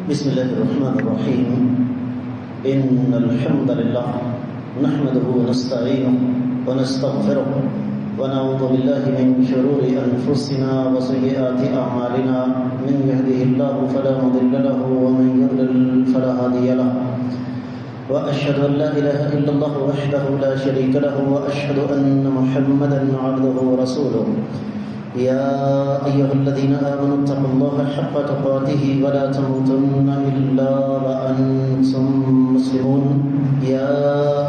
بسم الله الرحمن الرحيم. إن الحمد لله نحمده ونستعينه ونستغفره ونعوذ بالله من شرور أنفسنا وسيئات أعمالنا. من يهده الله فلا مضل له ومن يضلل فلا هادي له. وأشهد أن لا إله إلا الله وحده لا شريك له وأشهد أن محمدا عبده ورسوله. يا أيها الذين آمنوا اتقوا الله حق تقاته ولا تموتن إلا وأنتم مسلمون. يا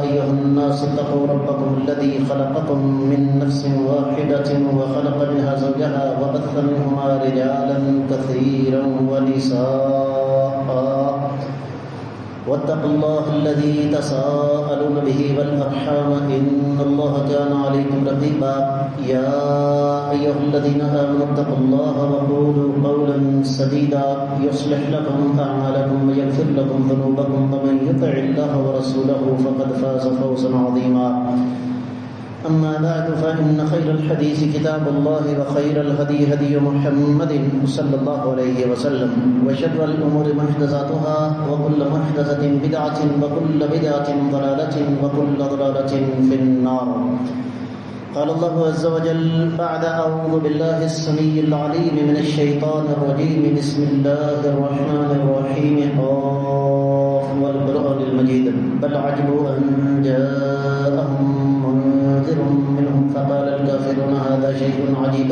أيها الناس اتقوا ربكم الذي خلقكم من نفس واحدة وخلق منها زوجها وبث منهما رجالا كثيرا ونساء. واتقوا الله الذي تساءلون به والأرحام إن الله كان عليكم رقيبا. يا أيها الذين آمنوا اتقوا الله وقولوا قولا سديدا يصلح لكم أعمالكم ويغفر لكم ذنوبكم ومن يطع الله ورسوله فقد فاز فوزا عظيما. أما بعد فإن خير الحديث كتاب الله وخير الهدي هدي محمد صلى الله عليه وسلم وشر الأمور محدثاتها وكل محدثة بدعة وكل بدعة ضلالة وكل ضلالة في النار. قال الله عز وجل بعد أعوذ بالله السميع العليم من الشيطان الرجيم. بسم الله الرحمن الرحيم. قاف والقرآن المجيد بل عجبوا أن جاءهم منذر منهم فقال الكافرون هذا شيء عجيب.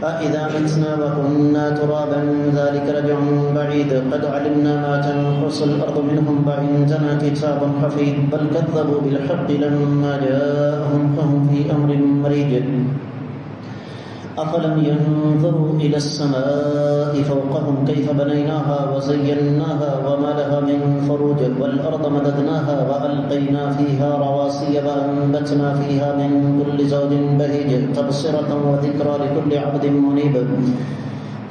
أإذا متنا وكنا ترابا ذلك رجع بعيد. قد علمنا ما تنقص الأرض منهم وعندنا كتاب حفيظ. بل كذبوا بالحق لما جاءهم فهم في أمر مريج. أفلم ينظروا إلى السماء فوقهم كيف بنيناها وزيناها وما لها من فروج. والأرض مددناها وألقينا فيها رواسي وأنبتنا فيها من كل زوج بهيج تبصرة وذكرى لكل عبد منيب.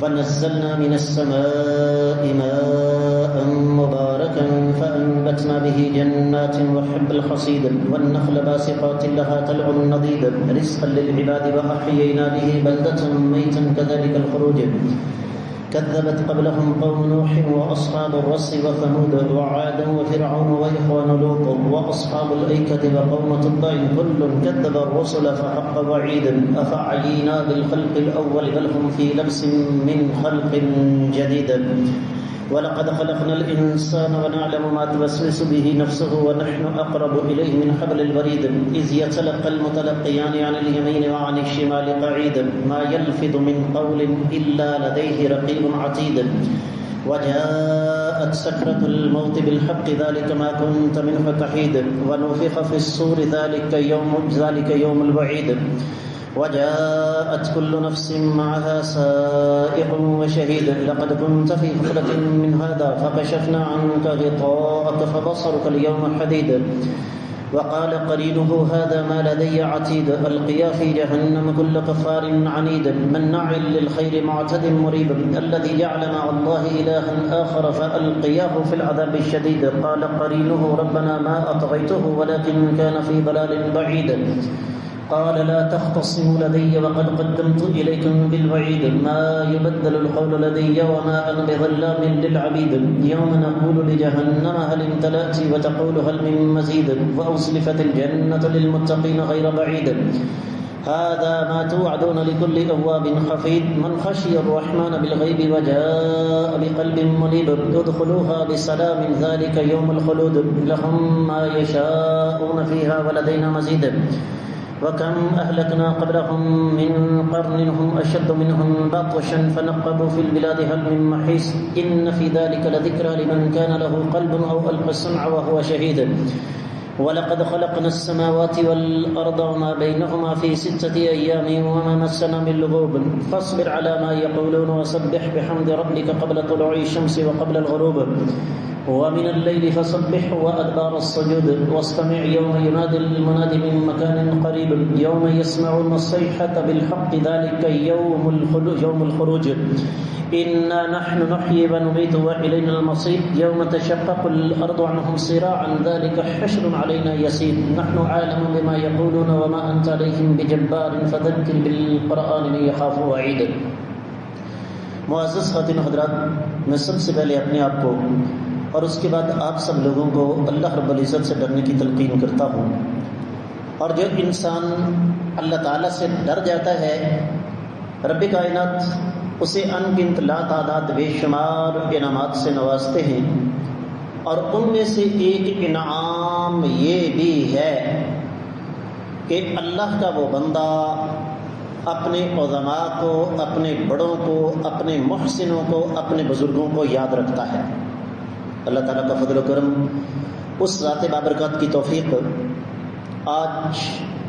فنزلنا من السماء ماء مباركا فأنبتنا به جنات وحب الحصيد والنخل باسقات لها طلع نضيد رزقا للعباد وأحيينا به بلدة ميتا كذلك الخروج. كذبت قبلهم قوم نوح وأصحاب الرس وثمود وعاد وفرعون وإخوان لوط وأصحاب الأيكة وقوم تبع كل كذب الرسل فحق وعيد. أفعينا بالخلق الأول بل هم في لبس من خلق جديد. ولقد خلقنا الإنسان ونعلم ما توسوس به نفسه ونحن أقرب إليه من حبل الوريد. إذ يتلقى المتلقيان عن اليمين وعن الشمال قعيد. ما يلفظ من قول إلا لديه رقيب عتيد. وجاءت سكرة الموت بالحق ذلك ما كنت منه تحيد. ونفخ في الصور ذلك يوم الوعيد. وجاءت كل نفس معها سائق وشهيد. لقد كنت في غفلة من هذا فكشفنا عنك غطاءك فبصرك اليوم حديد. وقال قرينه هذا ما لدي عتيد. ألقيا في جهنم كل كفار عنيد مناع للخير معتد مريب. الذي جعل مع الله إلها آخر فألقياه في العذاب الشديد. قال قرينه ربنا ما أطغيته ولكن كان في ضلال بعيد. قال لا تختصموا لدي وقد قدمت إليكم بالوعيد. ما يبدل القول لدي وما أنا بظلام للعبيد. يوم نقول لجهنم هل امتلأت وتقول هل من مزيد. وأزلفت الجنة للمتقين غير بعيد. هذا ما توعدون لكل أواب حفيظ. من خشي الرحمن بالغيب وجاء بقلب منيب. ادخلوها بسلام ذلك يوم الخلود. لهم ما يشاءون فيها ولدينا مزيد. وكم أهلكنا قبلهم من قرن هم أشد منهم بطشا فنقبوا في البلاد هل من محيص. إن في ذلك لذكرى لمن كان له قلب أو ألقى السمع وهو شهيد. ولقد خلقنا السماوات والأرض وما بينهما في 6 أيام وما مسنا من لغوب. فاصبر على ما يقولون وسبح بحمد ربك قبل طلوع الشمس وقبل الغروب. ومن الليل فسبح وأدبار السجود. واستمع يوم ينادي المنادي من مكان قريب. يوم يسمعون الصيحة بالحق ذلك يوم الخروج. إنا نحن نحيي ونميت وإلينا المصير. يوم تشقق الأرض عنهم صراعا ذلك حشر علينا يسير. نحن عالم بما يقولون وما أنت عليهم بجبار فذكر بالقرآن من يخاف وعيد. معزز خواتین و حضرات، میں سب سے پہلے اپنے آپ کو اور اس کے بعد آپ سب لوگوں کو اللہ رب العزت سے ڈرنے کی تلقین کرتا ہوں. اور جو انسان اللہ تعالیٰ سے ڈر جاتا ہے، رب کائنات اسے ان گنت لا تعداد بے شمار انعامات سے نوازتے ہیں، اور ان میں سے ایک انعام یہ بھی ہے کہ اللہ کا وہ بندہ اپنے عظماء کو، اپنے بڑوں کو، اپنے محسنوں کو، اپنے بزرگوں کو یاد رکھتا ہے. اللہ تعالیٰ کا فضل و کرم، اس ذات بابرکات کی توفیق، آج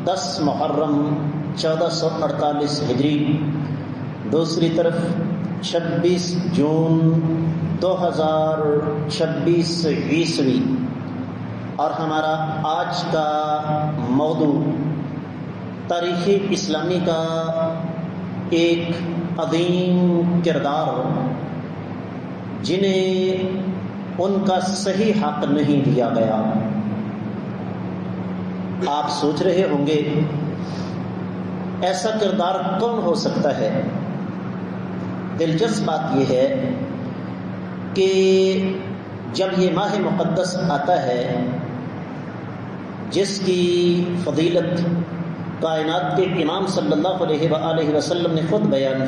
10 محرم 1448 ہجری، دوسری طرف 26 جون 2026 عیسوی، اور ہمارا آج کا موضوع تاریخ اسلامی کا ایک عظیم کردار جنہیں ان کا صحیح حق نہیں دیا گیا. آپ سوچ رہے ہوں گے ایسا کردار کون ہو سکتا ہے؟ دلچسپ بات یہ ہے کہ جب یہ ماہ مقدس آتا ہے جس کی فضیلت کائنات کے امام صلی اللہ علیہ وآلہ وسلم نے خود بیان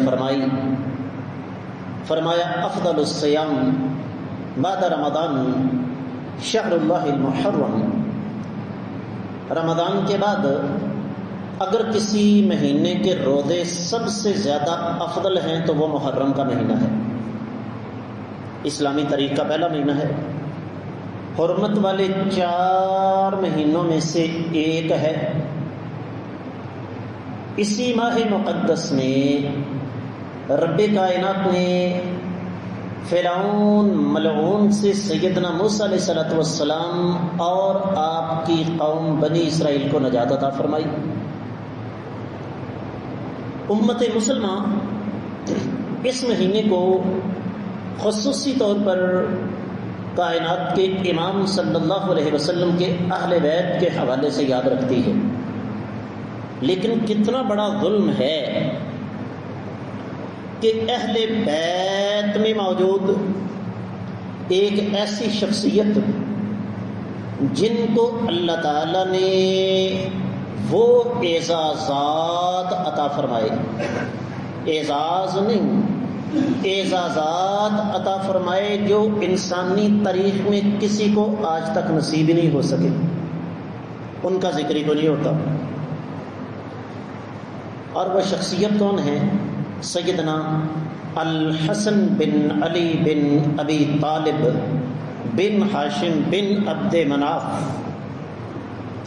فرمایا افضل الصیام بعد رمضان شہر اللہ المحرم. رمضان کے بعد اگر کسی مہینے کے روزے سب سے زیادہ افضل ہیں تو وہ محرم کا مہینہ ہے. اسلامی تاریخ کا پہلا مہینہ ہے، حرمت والے 4 مہینوں میں سے ایک ہے. اسی ماہ مقدس میں رب کائنات نے فرعون ملعون سے سیدنا موسیٰ علیہ السلام اور آپ کی قوم بنی اسرائیل کو نجات عطا فرمائی. امت مسلمہ اس مہینے کو خصوصی طور پر کائنات کے امام صلی اللہ علیہ وسلم کے اہل بیت کے حوالے سے یاد رکھتی ہے. لیکن کتنا بڑا ظلم ہے کہ اہل بیت میں موجود ایک ایسی شخصیت جن کو اللہ تعالی نے وہ اعزازات عطا فرمائے، اعزاز نہیں، اعزازات عطا فرمائے جو انسانی تاریخ میں کسی کو آج تک نصیب نہیں ہو سکے، ان کا ذکر ہی کو نہیں ہوتا. اور وہ شخصیت کون ہے؟ سیدنا الحسن بن علی بن ابی طالب بن ہاشم بن عبد مناف،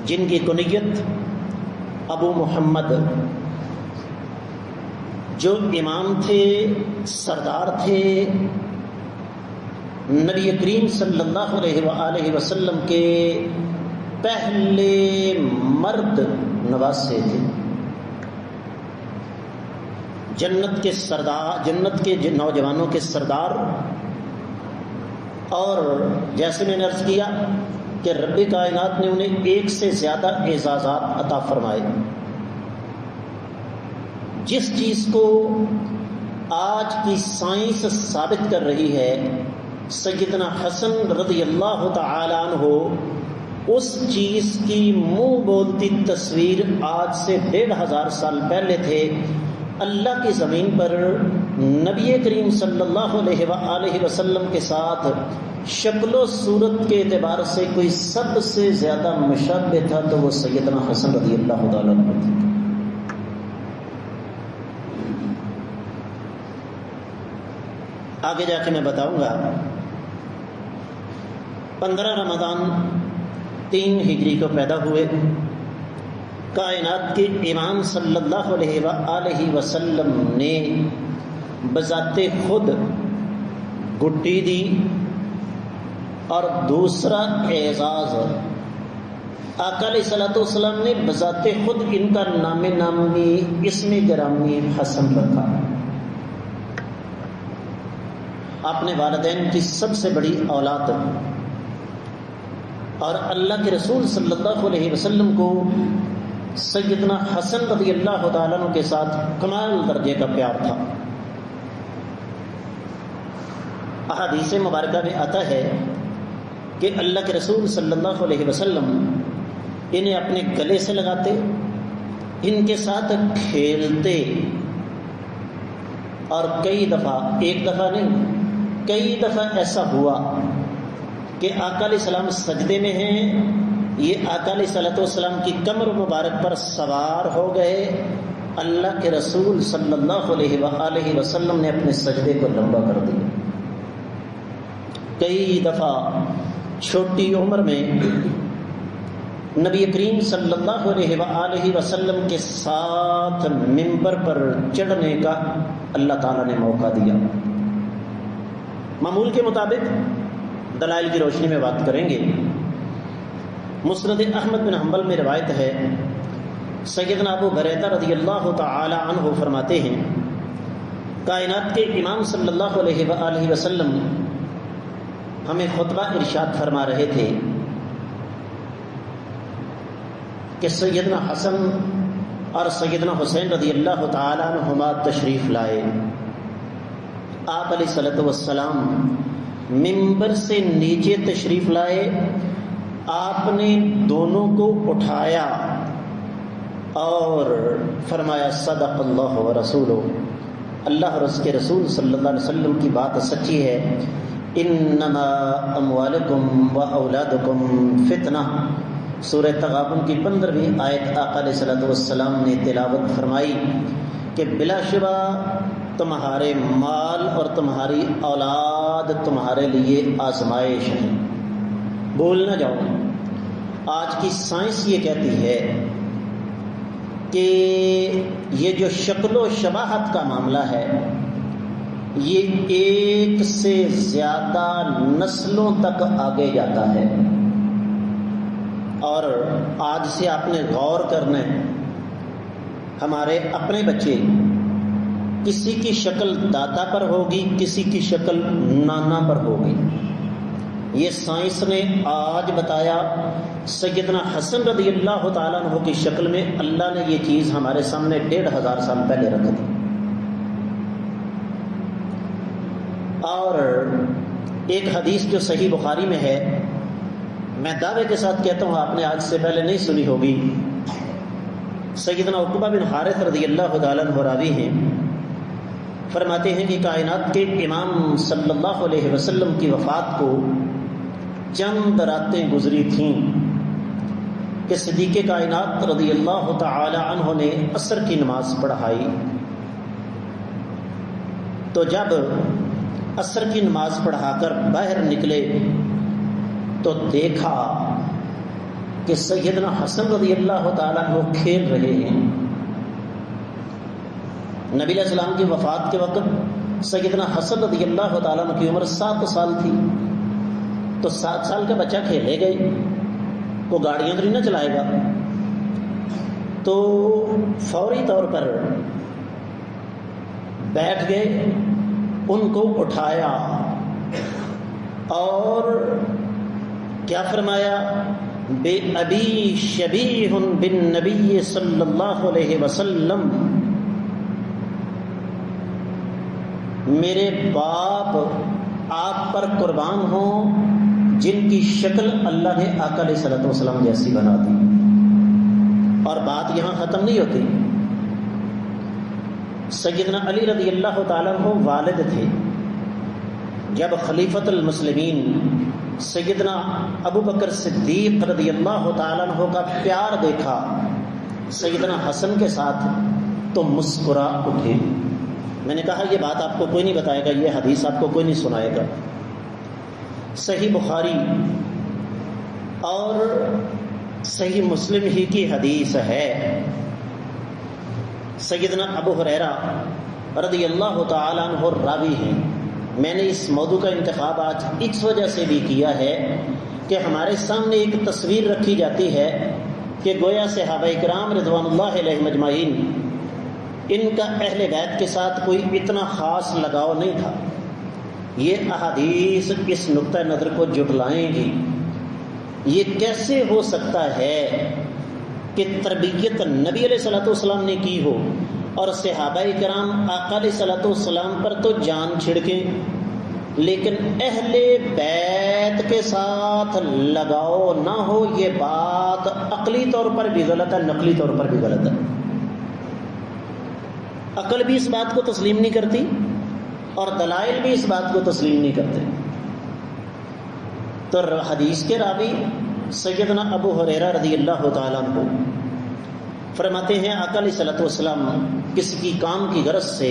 جن کی کنیت ابو محمد، جو امام تھے، سردار تھے، نبی کریم صلی اللہ علیہ وآلہ وسلم کے پہلے مرد نواسے تھے، جنت کے سردار، جنت کے نوجوانوں کے سردار. اور جیسے میں نے عرض کیا کہ رب کائنات نے انہیں ایک سے زیادہ اعزازات عطا فرمائے. جس چیز کو آج کی سائنس ثابت کر رہی ہے، سیدنا حسن رضی اللہ تعالی عنہ اس چیز کی منہ بولتی تصویر آج سے 1500 سال پہلے تھے. اللہ کی زمین پر نبی کریم صلی اللہ علیہ وآلہ وسلم کے ساتھ شکل و صورت کے اعتبار سے کوئی سب سے زیادہ مشابہ تھا تو وہ سیدنا حسن رضی اللہ تعالیٰ عنہ تھے. آگے جا کے میں بتاؤں گا. 15 رمضان 3 ہجری کو پیدا ہوئے. کائنات کے امام صلی اللہ علیہ وآلہ وسلم نے بذات خود گٹی دی. اور دوسرا اعزاز آقا علیہ السلام نے بذات خود ان کا نام نامی اسم گرامی حسن رکھا. آپ نے والدین کی سب سے بڑی اولاد اور اللہ کے رسول صلی اللہ علیہ وسلم کو سیدنا حسن رضی اللہ تعالیٰ عنہ کے ساتھ کمال درجے کا پیار تھا. احادیث مبارکہ میں آتا ہے کہ اللہ کے رسول صلی اللہ علیہ وسلم انہیں اپنے گلے سے لگاتے، ان کے ساتھ کھیلتے، اور کئی دفعہ، ایک دفعہ نہیں، کئی دفعہ ایسا ہوا کہ آقا علیہ السلام سجدے میں ہیں، یہ آقا علیہ صلوٰت والسلام کی کمر مبارک پر سوار ہو گئے، اللہ کے رسول صلی اللہ علیہ وآلہ وسلم نے اپنے سجدے کو لمبا کر دیا۔ کئی دفعہ چھوٹی عمر میں نبی کریم صلی اللہ علیہ وآلہ وسلم کے ساتھ منبر پر چڑھنے کا اللہ تعالیٰ نے موقع دیا۔ معمول کے مطابق دلائل کی روشنی میں بات کریں گے۔ مسند احمد بن حنبل میں روایت ہے، سیدنا ابو ہریرہ رضی اللہ تعالی عنہ فرماتے ہیں، کائنات کے امام صلی اللہ علیہ وآلہ وسلم ہمیں خطبہ ارشاد فرما رہے تھے کہ سیدنا حسن اور سیدنا حسین رضی اللہ تعالی عنہما تشریف لائے۔ آپ علیہ الصلوۃ والسلام منبر سے نیچے تشریف لائے، آپ نے دونوں کو اٹھایا اور فرمایا صدق اللہ ورسولہ، اللہ اور اس کے رسول صلی اللہ علیہ وسلم کی بات سچی ہے، انما اموالکم و اولادکم فتنہ۔ سورہ تغابن کی 15ویں آیت آقا علیہ الصلوۃ والسلام نے تلاوت فرمائی کہ بلا شبہ تمہارے مال اور تمہاری اولاد تمہارے لیے آزمائش ہے۔ بھول نہ جاؤ، آج کی سائنس یہ کہتی ہے کہ یہ جو شکل و شباہت کا معاملہ ہے، یہ ایک سے زیادہ نسلوں تک آگے جاتا ہے، اور آج سے آپ نے غور کرنا ہے، ہمارے اپنے بچے کسی کی شکل دادا پر ہوگی، کسی کی شکل نانا پر ہوگی۔ یہ سائنس نے آج بتایا، سیدنا حسن رضی اللہ تعالیٰ عنہ کی شکل میں اللہ نے یہ چیز ہمارے سامنے 1500 سال پہلے رکھ دی۔ اور ایک حدیث جو صحیح بخاری میں ہے، میں دعوے کے ساتھ کہتا ہوں آپ نے آج سے پہلے نہیں سنی ہوگی، سیدنا عقبہ بن حارث رضی اللہ تعالیٰ عنہ راوی ہیں، فرماتے ہیں کہ کائنات کے امام صلی اللہ علیہ وسلم کی وفات کو چند راتیں گزری تھیں کہ صدیق کائنات رضی اللہ تعالی عنہ نے عصر کی نماز پڑھائی۔ تو جب عصر کی نماز پڑھا کر باہر نکلے تو دیکھا کہ سیدنا حسن رضی اللہ تعالیٰ عنہ کھیل رہے ہیں۔ نبی علیہ السلام کی وفات کے وقت سیدنا حسن رضی اللہ تعالیٰ عنہ کی عمر 7 سال تھی، تو 7 سال کا بچہ کھیلے گئے، وہ گاڑیاں تو نہیں نہ چلائے گا، تو فوری طور پر بیٹھ گئے، ان کو اٹھایا اور کیا فرمایا، بے ابی شبیہ بالنبی صلی اللہ علیہ وسلم، میرے باپ آپ پر قربان ہوں جن کی شکل اللہ نے آقا علیہ الصلوۃ والسلام جیسی بنا دی۔ اور بات یہاں ختم نہیں ہوتی، سیدنا علی رضی اللہ تعالیٰ عنہ والد تھے، جب خلیفۃ المسلمین سیدنا ابو بکر صدیق رضی اللہ تعالیٰ عنہ کا پیار دیکھا سیدنا حسن کے ساتھ تو مسکرا اٹھے۔ میں نے کہا یہ بات آپ کو کوئی نہیں بتائے گا، یہ حدیث آپ کو کوئی نہیں سنائے گا۔ صحیح بخاری اور صحیح مسلم ہی کی حدیث ہے، سیدنا ابو ہریرہ رضی اللہ تعالیٰ عنہ راوی ہیں۔ میں نے اس موضوع کا انتخاب آج اس وجہ سے بھی کیا ہے کہ ہمارے سامنے ایک تصویر رکھی جاتی ہے کہ گویا صحابہ کرام رضوان اللہ علیہم اجمعین ان کا اہل بیت کے ساتھ کوئی اتنا خاص لگاؤ نہیں تھا۔ یہ احادیث اس نقطہ نظر کو جھٹلائیں گی۔ یہ کیسے ہو سکتا ہے کہ تربیت نبی علیہ الصلوۃ والسلام نے کی ہو اور صحابہ کرام آقا علیہ الصلوۃ والسلام پر تو جان چھڑکیں، لیکن اہل بیت کے ساتھ لگاؤ نہ ہو، یہ بات عقلی طور پر بھی غلط ہے، نقلی طور پر بھی غلط ہے۔ عقل بھی اس بات کو تسلیم نہیں کرتی اور دلائل بھی اس بات کو تسلیم نہیں کرتے۔ تو حدیث کے راوی سیدنا ابو ہریرہ رضی اللہ تعالیٰ عنہ فرماتے ہیں آقا علیہ الصلوۃ والسلام کسی کی کام کی غرض سے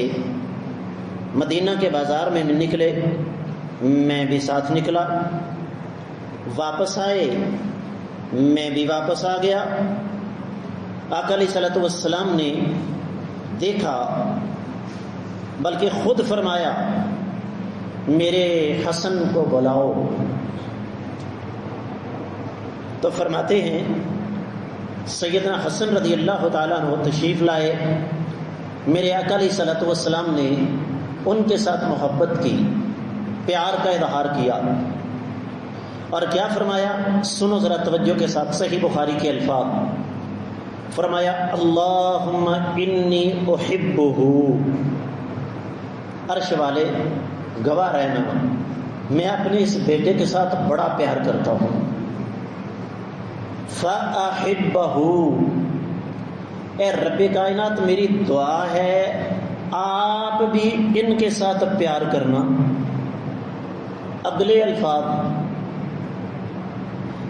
مدینہ کے بازار میں نکلے، میں بھی ساتھ نکلا، واپس آئے، میں بھی واپس آ گیا۔ آقا علیہ الصلوۃ والسلام نے دیکھا، بلکہ خود فرمایا میرے حسن کو بلاؤ۔ تو فرماتے ہیں سیدنا حسن رضی اللہ تعالیٰ عنہ تشریف لائے، میرے آقا علیہ الصلوۃ والسلام نے ان کے ساتھ محبت کی، پیار کا اظہار کیا، اور کیا فرمایا؟ سنو ذرا توجہ کے ساتھ، صحیح بخاری کے الفاظ، فرمایا اللہم انی احبہ، عرش والے گواہ رہنا میں اپنے اس بیٹے کے ساتھ بڑا پیار کرتا ہوں، فَأَحِبَّهُ، اے رب کائنات میری دعا ہے آپ بھی ان کے ساتھ پیار کرنا۔ اگلے الفاظ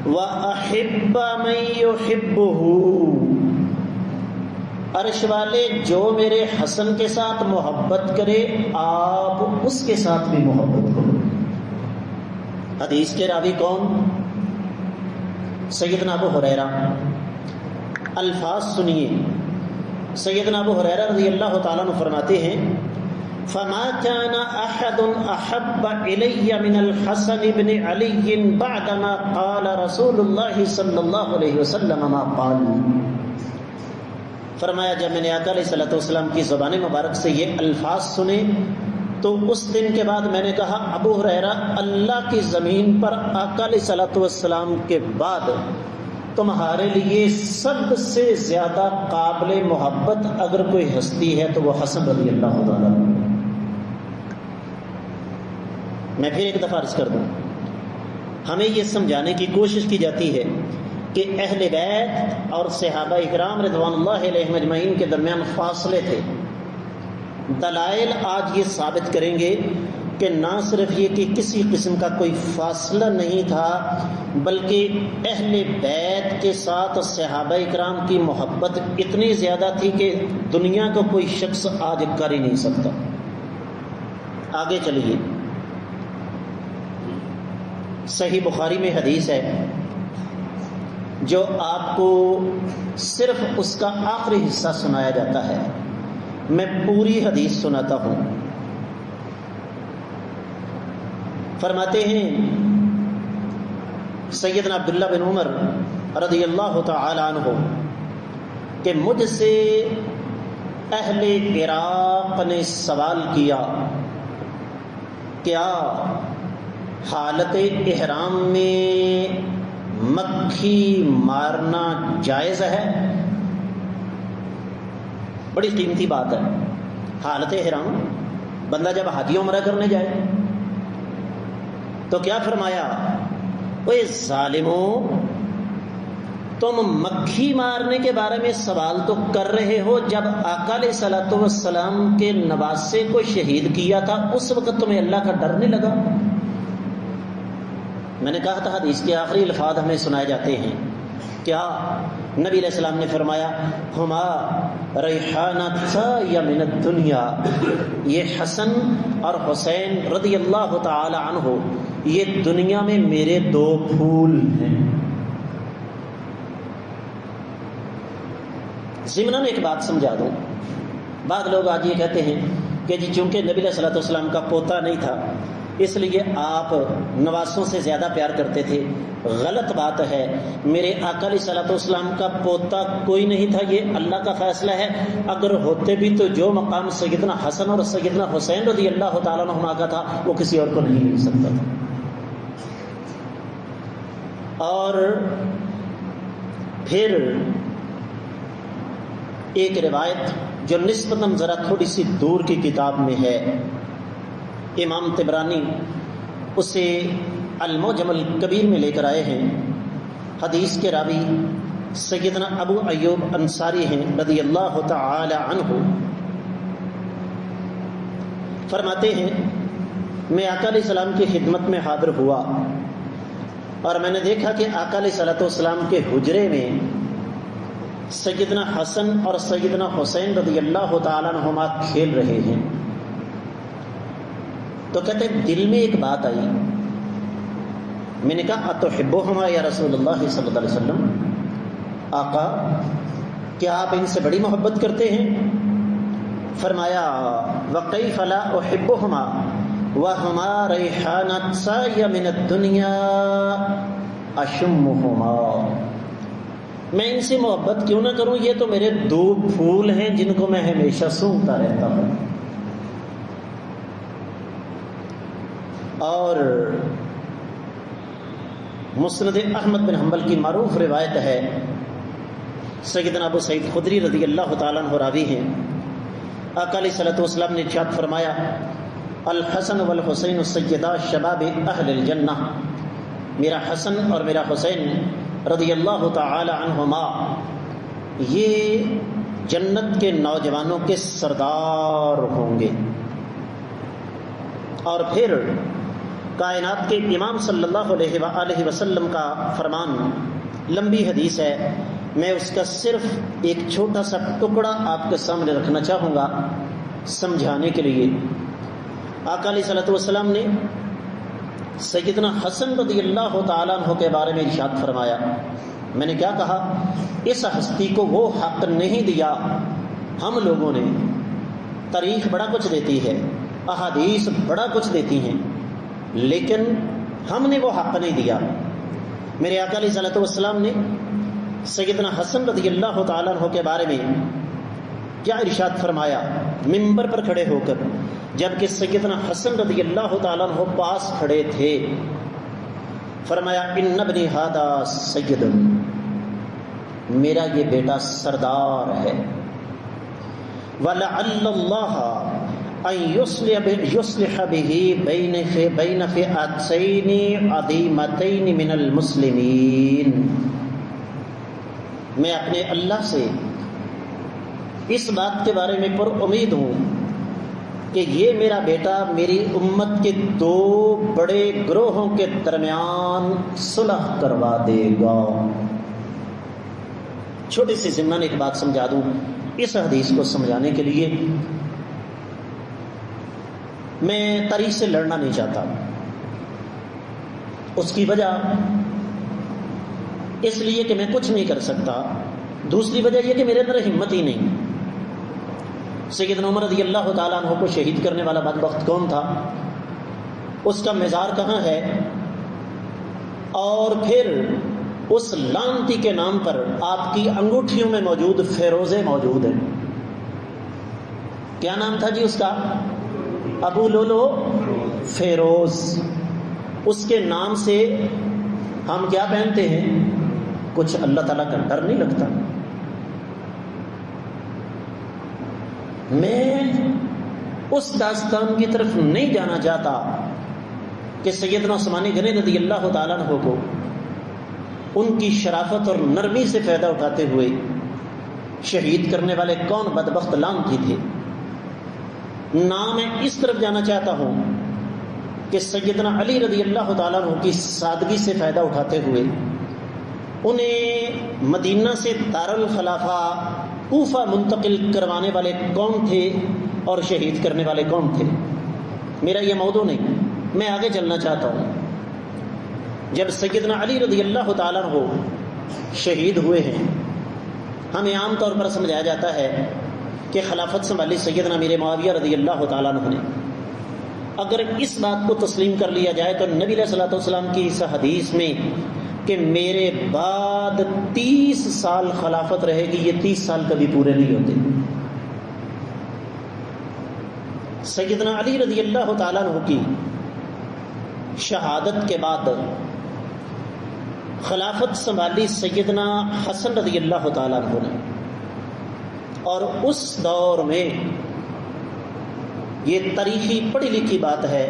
وَأَحِبَّ مَن يُحِبُّهُ، عرش والے جو میرے حسن کے ساتھ محبت کرے آپ اس کے ساتھ بھی محبت کرو۔ حدیث کے راوی کون؟ سیدنا ابو ہریرہ۔ الفاظ سنیے، سیدنا ابو ہریرہ رضی اللہ تعالیٰ عنہ فرماتے ہیں فما كان احد احب الي من الحسن بن علي بعدما قال رسول الله صلی اللہ علیہ وسلم ما قال، فرمایا جب میں نے آقا علیہ الصلوۃ والسلام کی زبان مبارک سے یہ الفاظ سنے تو اس دن کے بعد میں نے کہا ابو ہریرہ اللہ کی زمین پر آقا علیہ الصلوۃ والسلام کے بعد تمہارے لیے سب سے زیادہ قابل محبت اگر کوئی ہستی ہے تو وہ حسن رضی اللہ تعالیٰ۔ میں پھر ایک دفعہ عرض کر دوں، ہمیں یہ سمجھانے کی کوشش کی جاتی ہے کہ اہل بیت اور صحابہ اکرام رضوان اللہ علیہم اجمعین کے درمیان فاصلے تھے۔ دلائل آج یہ ثابت کریں گے کہ نہ صرف یہ کہ کسی قسم کا کوئی فاصلہ نہیں تھا، بلکہ اہل بیت کے ساتھ صحابہ اکرام کی محبت اتنی زیادہ تھی کہ دنیا کو کوئی شخص آج کر ہی نہیں سکتا۔ آگے چلیے، صحیح بخاری میں حدیث ہے جو آپ کو صرف اس کا آخری حصہ سنایا جاتا ہے، میں پوری حدیث سناتا ہوں۔ فرماتے ہیں سیدنا عبداللہ بن عمر رضی اللہ تعالی عنہ کہ مجھ سے اہل عراق نے سوال کیا کیا حالت احرام میں مکھی مارنا جائز ہے؟ بڑی قیمتی بات ہے۔ حالت احرام، بندہ جب حج عمرہ کرنے جائے تو کیا فرمایا؟ اے ظالموں، تم مکھی مارنے کے بارے میں سوال تو کر رہے ہو، جب آقا علیہ الصلوۃ والسلام کے نواسے کو شہید کیا تھا اس وقت تمہیں اللہ کا ڈر نہیں لگا؟ میں نے کہا تھا حدیث کے آخری الفاظ ہمیں سنائے جاتے ہیں، کیا نبی علیہ السلام نے فرمایا ہما ریحانۃ من الدنیا، یہ حسن اور حسین رضی اللہ تعالی عنہ یہ دنیا میں میرے دو پھول ہیں۔ ضمناً ایک بات سمجھا دوں، بعض لوگ آج یہ کہتے ہیں کہ جی چونکہ نبی علیہ الصلوۃ والسلام کا پوتا نہیں تھا اس لیے آپ نواسوں سے زیادہ پیار کرتے تھے۔ غلط بات ہے، میرے آقا علیہ الصلوۃ والسلام کا پوتا کوئی نہیں تھا، یہ اللہ کا فیصلہ ہے۔ اگر ہوتے بھی تو جو مقام سیدنا حسن اور سیدنا حسین رضی اللہ تعالیٰ عنہما کا تھا وہ کسی اور کو نہیں مل سکتا تھا۔ اور پھر ایک روایت جو نسبتاً ذرا تھوڑی سی دور کی کتاب میں ہے، امام طبرانی اسے المعجم الکبیر میں لے کر آئے ہیں۔ حدیث کے راوی سیدنا ابو ایوب انصاری ہیں رضی اللہ تعالی عنہ۔ فرماتے ہیں میں آقا علیہ السلام کی خدمت میں حاضر ہوا اور میں نے دیکھا کہ آقا علیہ السلام کے حجرے میں سیدنا حسن اور سیدنا حسین رضی اللہ تعالیٰ عنہما کھیل رہے ہیں۔ تو کہتے دل میں ایک بات آئی، میں نے کہا اتحبہما یا رسول اللہ صلی اللہ علیہ وسلم، آقا کیا آپ ان سے بڑی محبت کرتے ہیں؟ فرمایا وَكَيْفَ لَا أُحِبُّهُمَا وَهُمَا رَيْحَانَةٌ سَائِيَةٌ مِنَ الدُّنْيَا أَشُمُّهُمَا، میں ان سے محبت کیوں نہ کروں، یہ تو میرے دو پھول ہیں جن کو میں ہمیشہ سونگھتا رہتا ہوں۔ اور مسند احمد بن حنبل کی معروف روایت ہے، سیدنا ابو سعید خدری رضی اللہ تعالیٰ عنہ راوی ہیں، آقا علیہ الصلوۃ والسلام نے ارشاد فرمایا الحسن والحسین سیدا شباب اہل الجنہ، میرا حسن اور میرا حسین رضی اللہ تعالی عنہما یہ جنت کے نوجوانوں کے سردار ہوں گے۔ اور پھر کائنات کے امام صلی اللہ علیہ وآلہ وسلم کا فرمان، لمبی حدیث ہے، میں اس کا صرف ایک چھوٹا سا ٹکڑا آپ کے سامنے رکھنا چاہوں گا سمجھانے کے لیے۔ آقا علیہ الصلوۃ والسلام نے سیدنا حسن رضی اللہ تعالیٰ عنہ کے بارے میں ارشاد فرمایا، میں نے کیا کہا، اس ہستی کو وہ حق نہیں دیا، ہم لوگوں نے، تاریخ بڑا کچھ دیتی ہے، احادیث بڑا کچھ دیتی ہیں، لیکن ہم نے وہ حق نہیں دیا۔ میرے آقا علیہ الصلوۃ والسلام نے سیدنا حسن رضی اللہ تعالیٰ عنہ کے بارے میں کیا ارشاد فرمایا منبر پر کھڑے ہو کر، جبکہ سیدنا حسن رضی اللہ تعالیٰ عنہ پاس کھڑے تھے، فرمایا ان ابنی ھذا سید، میرا یہ بیٹا سردار ہے، وَلَعَلَّ اللَّهَ أَن يُصْلِحَ بِهِ بَيْنَ فِئَتَيْنِ عَظِیمَتَيْنِ مِنَ الْمُسْلِمِینَ، میں اپنے اللہ سے اس بات کے بارے میں پر امید ہوں کہ یہ میرا بیٹا میری امت کے دو بڑے گروہوں کے درمیان صلح کروا دے گا۔ چھوٹی سی ضمن ایک بات سمجھا دوں اس حدیث کو سمجھانے کے لیے، میں تاریخ سے لڑنا نہیں چاہتا، اس کی وجہ اس لیے کہ میں کچھ نہیں کر سکتا، دوسری وجہ یہ کہ میرے اندر ہمت ہی نہیں۔ سیدنا عمر رضی اللہ تعالیٰ عنہ کو شہید کرنے والا بدبخت کون تھا، اس کا مزار کہاں ہے، اور پھر اس لعنتی کے نام پر آپ کی انگوٹھیوں میں موجود فیروزے موجود ہیں۔ کیا نام تھا جی اس کا؟ ابو لولو فیروز۔ اس کے نام سے ہم کیا پہنتے ہیں؟ کچھ اللہ تعالیٰ کا ڈر نہیں لگتا؟ میں اس داستان کی طرف نہیں جانا چاہتا کہ سیدنا عثمان غنی رضی اللہ تعالیٰ عنہ کو ان کی شرافت اور نرمی سے فائدہ اٹھاتے ہوئے شہید کرنے والے کون بدبخت لعنتی تھے۔ نہ میں اس طرف جانا چاہتا ہوں کہ سیدنا علی رضی اللہ تعالیٰ عنہ کی سادگی سے فائدہ اٹھاتے ہوئے انہیں مدینہ سے دارالخلافہ کوفہ منتقل کروانے والے کون تھے اور شہید کرنے والے کون تھے۔ میرا یہ موضوع نہیں، میں آگے چلنا چاہتا ہوں۔ جب سیدنا علی رضی اللہ تعالیٰ عنہ شہید ہوئے ہیں، ہمیں عام طور پر سمجھایا جاتا ہے کہ خلافت سنبھالی سیدنا امیر معاویہ رضی اللہ تعالیٰ عنہ نے۔ اگر اس بات کو تسلیم کر لیا جائے تو نبی علیہ الصلوۃ والسلام کی اس حدیث میں کہ میرے بعد 30 سال خلافت رہے گی، یہ 30 سال کبھی پورے نہیں ہوتے۔ سیدنا علی رضی اللہ تعالیٰ عنہ کی شہادت کے بعد خلافت سنبھالی سیدنا حسن رضی اللہ تعالیٰ عنہ نے، اور اس دور میں یہ تاریخی پڑھی لکھی بات ہے،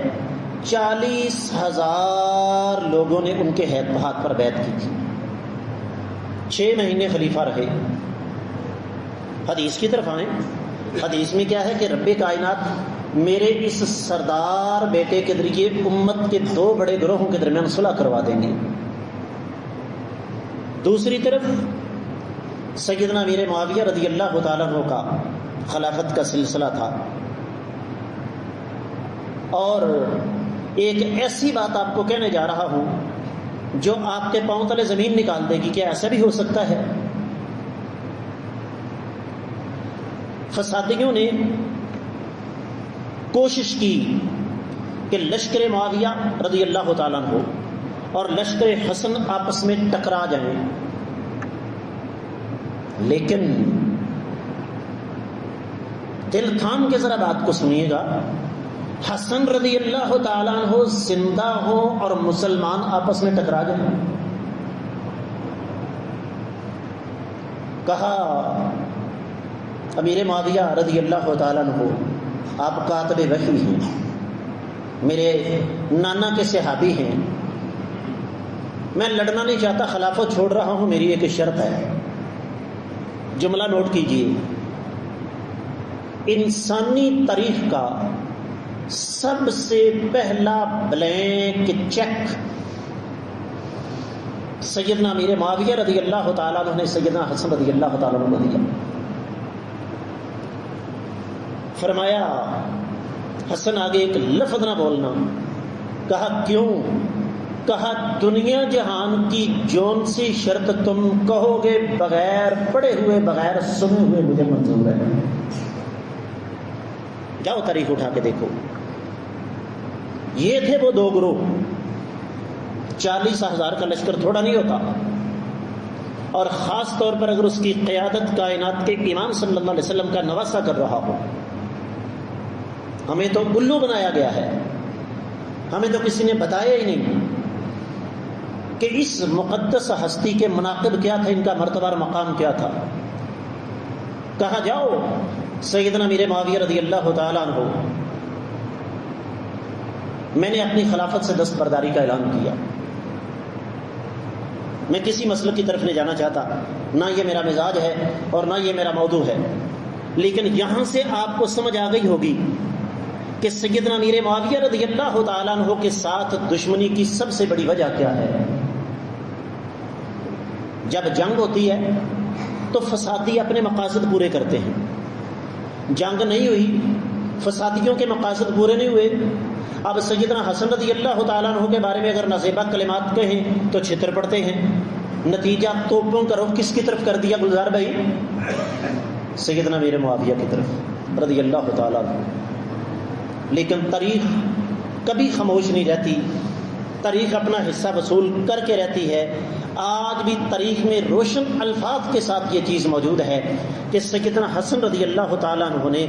40,000 لوگوں نے ان کے ہاتھ پر بیعت کی تھی. 6 مہینے خلیفہ رہے. حدیث کی طرف آئیں. حدیث میں کیا ہے کہ رب کائنات میرے اس سردار بیٹے کے ذریعے امت کے 2 بڑے گروہوں کے درمیان صلح کروا دیں گے. دوسری طرف سیدنا امیر معاویہ رضی اللہ تعالیٰ عنہ کا خلافت کا سلسلہ تھا. اور ایک ایسی بات آپ کو کہنے جا رہا ہوں جو آپ کے پاؤں تلے زمین نکال دے گی. کیا ایسا بھی ہو سکتا ہے؟ فسادیوں نے کوشش کی کہ لشکر معاویہ رضی اللہ تعالیٰ عنہ اور لشکر حسن آپس میں ٹکرا جائیں. لیکن دل تھام کے ذرا بات کو سنیے گا. حسن رضی اللہ تعالیٰ عنہ زندہ ہوں اور مسلمان آپس میں ٹکرا جائیں. کہا امیر معاویہ رضی اللہ تعالیٰ عنہ آپ کاتب وحی ہیں, میرے نانا کے صحابی ہیں, میں لڑنا نہیں چاہتا, خلافت چھوڑ رہا ہوں, میری ایک شرط ہے. جملہ نوٹ کیجئے. انسانی تاریخ کا سب سے پہلا بلینک چیک سیدنا امیر معاویہ رضی اللہ تعالیٰ عنہ نے سیدنا حسن رضی اللہ تعالیٰ عنہ کو دیا. فرمایا حسن آگے ایک لفظ نہ بولنا. کہا کیوں؟ کہا دنیا جہان کی جون سی شرط تم کہو گے بغیر پڑھے ہوئے بغیر سنے ہوئے مجھے منظور ہے. جاؤ تاریخ اٹھا کے دیکھو. یہ تھے وہ 2 گروہ. 40,000 کا لشکر تھوڑا نہیں ہوتا, اور خاص طور پر اگر اس کی قیادت کائنات کے امام صلی اللہ علیہ وسلم کا نواسہ کر رہا ہو. ہمیں تو الو بنایا گیا ہے, ہمیں تو کسی نے بتایا ہی نہیں کہ اس مقدس ہستی کے مناقب کیا تھے, ان کا مرتبہ اور مقام کیا تھا. کہا جاؤ سیدنا امیر معاویہ رضی اللہ تعالیٰ عنہ, میں نے اپنی خلافت سے دستبرداری کا اعلان کیا. میں کسی مسلک کی طرف نہیں جانا چاہتا, نہ یہ میرا مزاج ہے اور نہ یہ میرا موضوع ہے. لیکن یہاں سے آپ کو سمجھ آ گئی ہوگی کہ سیدنا امیر معاویہ رضی اللہ تعالیٰ عنہ کے ساتھ دشمنی کی سب سے بڑی وجہ کیا ہے. جب جنگ ہوتی ہے تو فسادی اپنے مقاصد پورے کرتے ہیں. جنگ نہیں ہوئی, فسادیوں کے مقاصد پورے نہیں ہوئے. اب سیدنا حسن رضی اللہ تعالیٰ عنہ کے بارے میں اگر نازیبہ کلمات کہیں تو چھتر پڑتے ہیں. نتیجہ توپوں کا رخ کس کی طرف کر دیا گلزار بھائی؟ سیدنا امیر معاویہ کی طرف رضی اللہ تعالیٰ عنہ. لیکن تاریخ کبھی خاموش نہیں رہتی, تاریخ اپنا حصہ وصول کر کے رہتی ہے. آج بھی تاریخ میں روشن الفاظ کے ساتھ یہ چیز موجود ہے کہ سیدنا حسن رضی اللہ تعالیٰ عنہ نے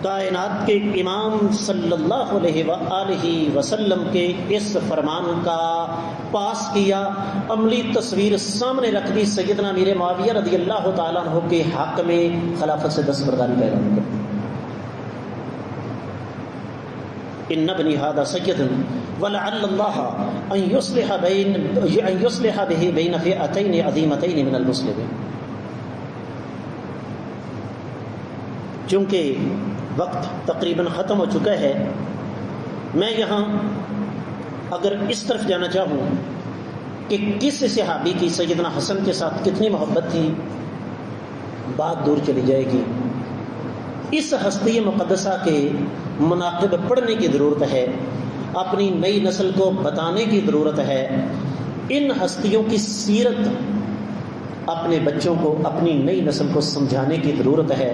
کائنات کے امام صلی اللہ علیہ وآلہ وسلم کے اس فرمان کا پاس کیا, عملی تصویر سامنے رکھ دی. سیدنا امیر معاویہ رضی اللہ تعالیٰ عنہ کے حق میں خلافت سے دستبرداری کا اعلان کر دیا. ان ابنی ھذا سید ولعل اللہ ان یصلح به بین فئتین عظیمتین من المسلمین. چونکہ وقت تقریباً ختم ہو چکا ہے, میں یہاں اگر اس طرف جانا چاہوں کہ کس صحابی کی سیدنا حسن کے ساتھ کتنی محبت تھی, بات دور چلی جائے گی. اس ہستی مقدسہ کے مناقب پڑھنے کی ضرورت ہے, اپنی نئی نسل کو بتانے کی ضرورت ہے. ان ہستیوں کی سیرت اپنے بچوں کو, اپنی نئی نسل کو سمجھانے کی ضرورت ہے.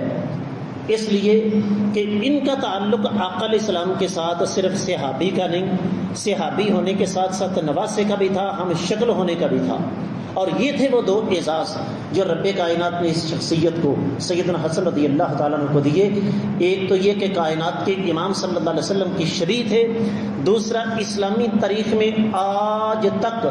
اس لیے کہ ان کا تعلق آقا علیہ السلام کے ساتھ صرف صحابی کا نہیں, صحابی ہونے کے ساتھ ساتھ نواسے کا بھی تھا, ہم شکل ہونے کا بھی تھا. اور یہ تھے وہ 2 اعزاز جو رب کائنات نے اس شخصیت کو سیدنا حسن رضی اللہ تعالیٰ عنہ کو دیے. ایک تو یہ کہ کائنات کے امام صلی اللہ علیہ وسلم کی شریعت ہے, دوسرا اسلامی تاریخ میں آج تک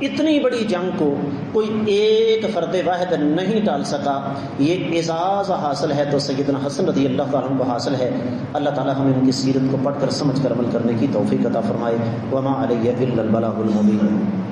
اتنی بڑی جنگ کو کوئی ایک فرد واحد نہیں ٹال سکا. یہ اعزاز حاصل ہے تو سیدنا حسن رضی اللہ تعالیٰ عنہ کو حاصل ہے. اللہ تعالیٰ ہمیں ان کی سیرت کو پڑھ کر سمجھ کر عمل کرنے کی توفیق عطا فرمائے. وما علی الا البلاغ المبین.